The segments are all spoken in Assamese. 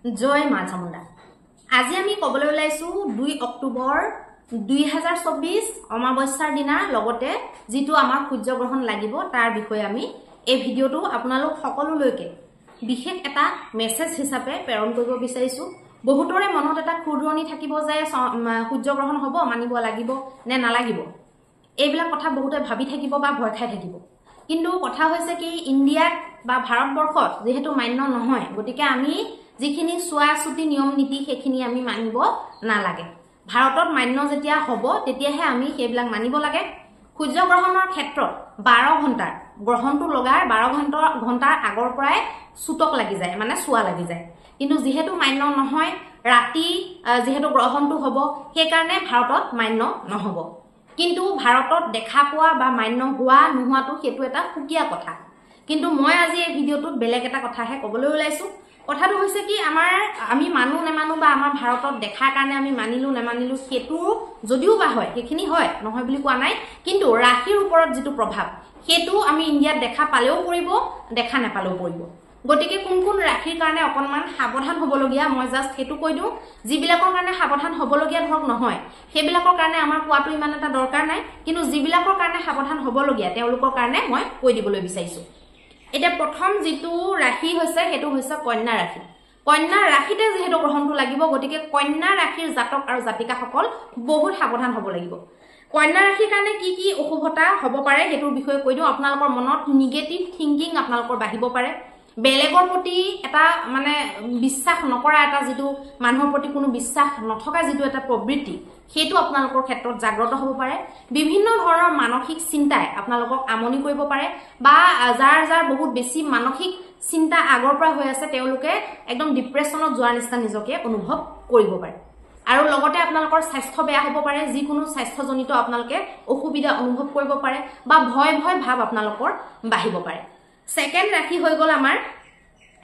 জয় মা চামুণ্ডা। আজি আমি কবলৈ ওলাইছো 2 অক্টোবৰ 2024 অমাৱস্যাৰ দিনা লগতে যেটো আমাৰ সূৰ্যগ্ৰহণ লাগিব তাৰ বিষয়ে আমি এই ভিডিওটো আপোনালোক সকলোলৈকে বিশেষ এটা মেছেজ হিচাপে প্ৰেৰণ কৰিব বিচাৰিছো। বহুতৰে মনত এটা খুৰদুৰণি থাকিব যে সূৰ্যগ্ৰহণ হ'ব মানিব লাগিব নে নালাগিব। এইবিলাক কথা বহুতে ভাবি থাকিব বা ভয় খাই থাকিব। কিন্তু কথা হৈছে কি ইণ্ডিয়াত বা ভাৰতবৰ্ষত যেহেতু মান্য নহয় গতিকে আমি যিখিনি চুৱাচুতি নিয়ম নীতি সেইখিনি আমি মানিব নালাগে। ভাৰতত মান্য যেতিয়া হ'ব তেতিয়াহে আমি সেইবিলাক মানিব লাগে। সূৰ্যগ্ৰহণৰ ক্ষেত্ৰত 12 ঘণ্টাৰ গ্ৰহণটো লগাৰ 12 ঘণ্টাৰ আগৰ পৰাই চুটক লাগি যায় মানে চুৱা লাগি যায়। কিন্তু যেহেতু মান্য নহয় ৰাতি যেহেতু গ্ৰহণটো হ'ব সেই কাৰণে ভাৰতত মান্য নহ'ব। কিন্তু ভাৰতত দেখা পোৱা বা মান্য হোৱা নোহোৱাটো সেইটো এটা সুকীয়া কথা। কিন্তু মই আজি এই ভিডিওটোত বেলেগ এটা কথাহে ক'বলৈ ওলাইছো। কথাটো হৈছে কি আমি মানু নেমানো বা আমাৰ ভাৰতত দেখাৰ কাৰণে আমি মানিলো নেমানিলো সেইটো যদিও বা হয় সেইখিনি হয় নহয় বুলি কোৱা নাই। কিন্তু ৰাশিৰ ওপৰত যেটো প্ৰভাৱ সেইটো আমি ইণ্ডিয়াত দেখা পালেও পৰিব দেখা নাপালেও পৰিব। গতিকে কোন ৰাশিৰ কাৰণে অকনমান সাৱধান হ'বলগীয়া মই জাস্ট সেইটো কৈ দিওঁ। যিবিলাকৰ কাৰণে সাৱধান হ'বলগীয়া ধৰক নহয় সেইবিলাকৰ কাৰণে আমাৰ কোৱাটো ইমান এটা দৰকাৰ নাই। কিন্তু যিবিলাকৰ কাৰণে সাৱধান হ'বলগীয়া তেওঁলোকৰ কাৰণে মই কৈ দিবলৈ বিচাৰিছো। এটা প্ৰথম যেটো ৰাশি হৈছে সেইটো হৈছে কন্যা ৰাশি। কন্যা ৰাশিতে যেহেতু গ্ৰহণটো লাগিব গতিকে কন্যা ৰাশিৰ জাতক আৰু জাতিকাসকল বহুত সাৱধান হ'ব লাগিব। কন্যা ৰাশিৰ কাৰণে কি অশুভতা হ'ব পাৰে সেইটোৰ বিষয়ে কৈ দিওঁ। আপোনালোকৰ মনত নিগেটিভ থিংকিং আপোনালোকৰ বাঢ়িব পাৰে। বেলেগৰ প্ৰতি এটা মানে বিশ্বাস নকৰা এটা যেটো মানুহৰ প্ৰতি কোনো বিশ্বাস নথকা যেটো এটা প্ৰবৃত্তি সেইটো আপোনালোকৰ ক্ষেত্ৰত জাগ্ৰত হ'ব পাৰে। বিভিন্ন ধৰণৰ মানসিক চিন্তাই আপোনালোকক আমনি কৰিব পাৰে বা যাৰ বহুত বেছি মানসিক চিন্তা আগৰ পৰা হৈ আছে তেওঁলোকে একদম ডিপ্ৰেছনত যোৱাৰ নিচিনা নিজকে অনুভৱ কৰিব পাৰে। আৰু লগতে আপোনালোকৰ স্বাস্থ্য বেয়া হ'ব পাৰে। যিকোনো স্বাস্থ্যজনিত আপোনালোকে অসুবিধা অনুভৱ কৰিব পাৰে বা ভয় ভাৱ আপোনালোকৰ বাঢ়িব পাৰে। সেকেন্ড ৰাশি হৈ গ'ল আমাৰ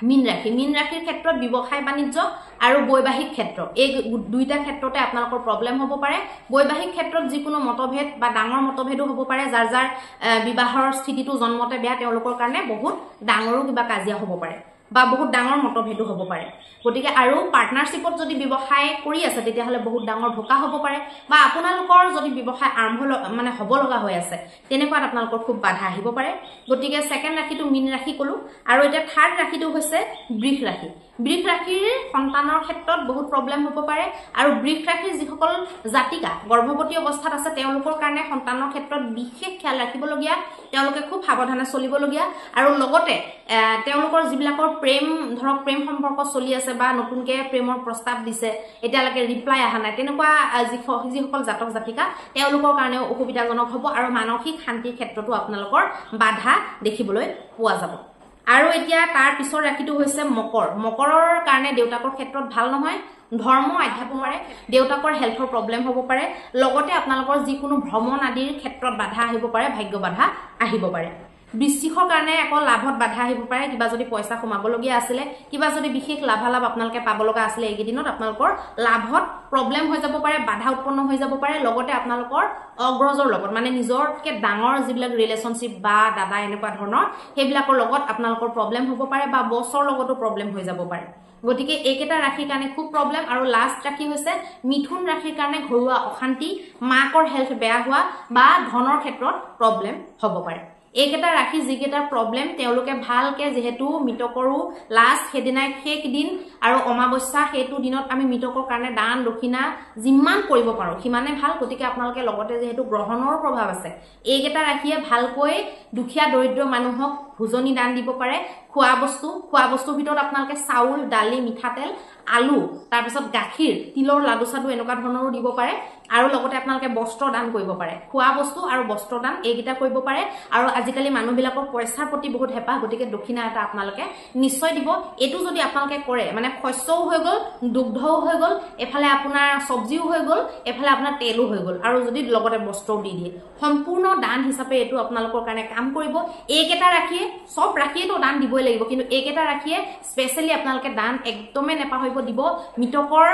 মীন ৰাশি। মীন ৰাশিৰ ক্ষেত্ৰত ব্যৱসায় বাণিজ্য আৰু বৈবাহিক ক্ষেত্ৰ এই দুইটা ক্ষেত্ৰতে আপোনালোকৰ প্ৰব্লেম হ'ব পাৰে। বৈবাহিক ক্ষেত্ৰত যিকোনো মতভেদ বা ডাঙৰ মতভেদো হ'ব পাৰে। যাৰ বিবাহৰ স্থিতিটো জন্মতে বেয়া তেওঁলোকৰ কাৰণে বহুত ডাঙৰো কিবা কাজিয়া হ'ব পাৰে বা বহুত ডাঙৰ মতভেদো হ'ব পাৰে। গতিকে আৰু পাৰ্টনাৰশ্বিপত যদি ব্যৱসায় কৰি আছে তেতিয়াহ'লে বহুত ডাঙৰ ধোকা হ'ব পাৰে বা আপোনালোকৰ যদি ব্যৱসায় আৰম্ভ মানে হ'ব লগা হৈ আছে তেনেকুৱাত আপোনালোকৰ খুব বাধা আহিব পাৰে। গতিকে সেকেন্ড ৰাশিটো মীন ৰাশি ক'লো। আৰু এতিয়া থাৰ্ড ৰাশিটো হৈছে বৃষ ৰাশি। বৃষ ৰাশিৰ সন্তানৰ ক্ষেত্ৰত বহুত প্ৰব্লেম হ'ব পাৰে। আৰু বৃষ ৰাশিৰ যিসকল জাতিকা গৰ্ভৱতী অৱস্থাত আছে তেওঁলোকৰ কাৰণে সন্তানৰ ক্ষেত্ৰত বিশেষ খেয়াল ৰাখিবলগীয়া। তেওঁলোকে খুব সাৱধানে চলিবলগীয়া। আৰু লগতে তেওঁলোকৰ যিবিলাকৰ প্ৰেম সম্পৰ্ক চলি আছে বা নতুনকে প্ৰেমৰ প্ৰস্তাৱ দিছে এতিয়ালৈকে ৰিপ্লাই অহা নাই তেনেকুৱা যিসকল জাতক জাতিকা তেওঁলোকৰ কাৰণেও অসুবিধাজনক হ'ব আৰু মানসিক শান্তিৰ ক্ষেত্ৰতো আপোনালোকৰ বাধা দেখিবলৈ পোৱা যাব। আৰু এতিয়া তাৰ পিছৰ ৰাশিটো হৈছে মকৰ। মকৰৰ কাৰণে দেউতাকৰ ক্ষেত্ৰত ভাল নহয়। ধৰ্ম আধ্যাত্ম পাৰে দেউতাকৰ হেল্থৰ প্ৰব্লেম হ'ব পাৰে। লগতে আপোনালোকৰ যিকোনো ভ্ৰমণ আদিৰ ক্ষেত্ৰত বাধা আহিব পাৰে ভাগ্য বাধা আহিব পাৰে। বৃশ্চিকৰ কাৰণে আকৌ লাভত বাধা আহিব পাৰে। কিবা যদি পইচা সোমাবলগীয়া আছিলে কিবা যদি বিশেষ লাভালাভ আপোনালোকে পাব লগা আছিলে এইকেইদিনত আপোনালোকৰ লাভত প্ৰব্লেম হৈ যাব পাৰে বাধা উৎপন্ন হৈ যাব পাৰে। লগতে আপোনালোকৰ অগ্ৰজৰ লগত মানে নিজৰকে ডাঙৰ যিবিলাক ৰিলেশ্যনশ্বিপ বা দাদা এনেকুৱা ধৰণৰ সেইবিলাকৰ লগত আপোনালোকৰ প্ৰব্লেম হ'ব পাৰে বা বছৰ লগতো প্ৰব্লেম হৈ যাব পাৰে। গতিকে এইকেইটা ৰাশিৰ কাৰণে খুব প্ৰব্লেম। আৰু লাষ্ট ৰাশি হৈছে মিথুন ৰাশিৰ কাৰণে ঘৰুৱা অশান্তি মাকৰ হেল্থ বেয়া হোৱা বা ধনৰ ক্ষেত্ৰত প্ৰব্লেম হ'ব পাৰে। এইকেইটা ৰাশি যিকেইটা প্ৰব্লেম তেওঁলোকে ভালকে যেহেতু মৃতকৰো লাষ্ট সেইদিনাই শেষ দিন আৰু অমাৱস্যা সেইটো দিনত আমি মৃতকৰ কাৰণে দান দক্ষিণা যিমান কৰিব পাৰো সিমানে ভাল। গতিকে আপোনালোকে লগতে যেহেতু গ্ৰহণৰ প্ৰভাৱ আছে এইকেইটা ৰাশিয়ে ভালকৈ দুখীয়া দৰিদ্ৰ মানুহক ভোজনী দান দিব পাৰে। খোৱা বস্তুৰ ভিতৰত আপোনালোকে চাউল দালি মিঠাতেল আলু তাৰপিছত গাখীৰ তিলৰ লাডু চাডু এনেকুৱা ধৰণৰো দিব পাৰে। আৰু লগতে আপোনালোকে বস্ত্ৰ দান কৰিব পাৰে। খোৱা বস্তু আৰু বস্ত্ৰ দান এইকেইটা কৰিব পাৰে। আৰু আজিকালি মানুহবিলাকৰ পইচাৰ প্ৰতি বহুত হেঁপাহ গতিকে দক্ষিণা এটা আপোনালোকে নিশ্চয় দিব। এইটো যদি আপোনালোকে কৰে মানে শস্যও হৈ গ'ল দুগ্ধও হৈ গ'ল এফালে আপোনাৰ চব্জিও হৈ গ'ল এফালে আপোনাৰ তেলো হৈ গ'ল আৰু যদি লগতে বস্ত্ৰও দি দিয়ে সম্পূৰ্ণ দান হিচাপে এইটো আপোনালোকৰ কাৰণে কাম কৰিব। এইকেইটা ৰাশিয়ে চব ৰাশিয়েতো দান দিবই লাগিব কিন্তু এইকেইটা ৰাখিয়ে স্পেশালি আপোনালোকে দান একদমে নেপাহৰিব দিব মিতকৰ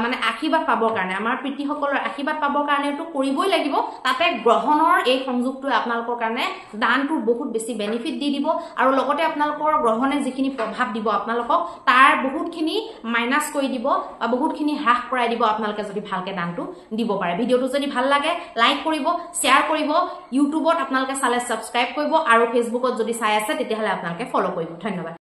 মানে আশীৰ্বাদ পাবৰ কাৰণে আমাৰ পিতৃসকলৰ আশীৰ্বাদ পাবৰ কাৰণেটো কৰিবই লাগিব তাতে গ্ৰহণৰ এই সংযোগটো আপোনালোকৰ কাৰণে দানটো বহুত বেছি বেনিফিট দি দিব আৰু লগতে আপোনালোকৰ গ্ৰহণে যিখিনি প্ৰভাৱ দিব আপোনালোকক তাৰ বহুতখিনি মাইনাস কৰি দিব বা বহুতখিনি হ্ৰাস কৰাই দিব আপোনালোকে যদি ভালকে দানটো দিব পাৰে ভিডিওটো যদি ভাল লাগে লাইক কৰিব শেয়াৰ কৰিব ইউটিউবত আপোনালোকে চালে সাবস্ক্ৰাইব কৰিব আৰু ফেসবুকত যদি চাই আছে তেতিয়াহলে আপোনালোকে ফলো কৰিব ধন্যবাদ